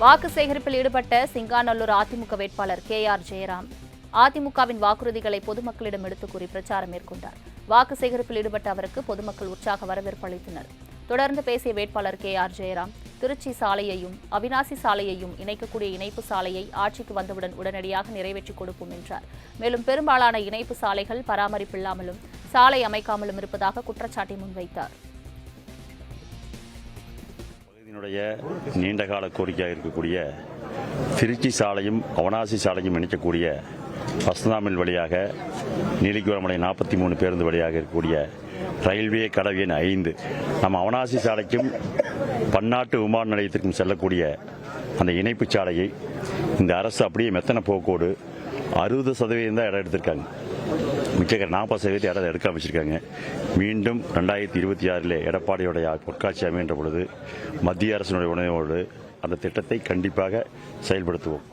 வாக்கு சேகரிப்பில் ஈடுபட்ட சிங்காநல்லூர் அதிமுக வேட்பாளர் KR ஜெயராம் அதிமுகவின் வாக்குறுதிகளை பொதுமக்களிடம் எடுத்துக் கூறி பிரச்சாரம் மேற்கொண்டார். வாக்கு சேகரிப்பில் ஈடுபட்ட அவருக்கு பொதுமக்கள் உற்சாக வரவேற்பு அளித்தனர். தொடர்ந்து பேசிய வேட்பாளர் KR ஜெயராம், திருச்சி சாலையையும் அவிநாசி சாலையையும் இணைக்கக்கூடிய இணைப்பு சாலையை ஆட்சிக்கு வந்தவுடன் உடனடியாக நிறைவேற்றிக் கொடுப்போம் என்றார். மேலும் பெரும்பாலான இணைப்பு சாலைகள் பராமரிப்பில்லாமலும் சாலை அமைக்காமலும் இருப்பதாக குற்றச்சாட்டை முன்வைத்தார். பகுதியினுடைய நீண்டகால கோரிக்கையாக இருக்கக்கூடிய திருச்சி சாலையும் அவனாசி சாலையும் இணைக்கக்கூடிய பஸ்தாமில் வழியாக நீலிக்குவரமலை 43 பேருந்து வழியாக இருக்கக்கூடிய ரயில்வே கடவு எண் 5 நம்ம அவனாசி சாலைக்கும் பன்னாட்டு விமான நிலையத்திற்கும் செல்லக்கூடிய அந்த இணைப்பு சாலையை இந்த அரசு அப்படியே மெத்தன போக்கோடு 60% தான் இடம் எடுத்திருக்காங்க. மிச்ச 40% இடம் எடுக்க வச்சிருக்காங்க. மீண்டும் 2026 எடப்பாடியுடைய பொற்காட்சி அமைகின்ற பொழுது மத்திய அரசினுடைய உணவோடு அந்த திட்டத்தை கண்டிப்பாக செயல்படுத்துவோம்.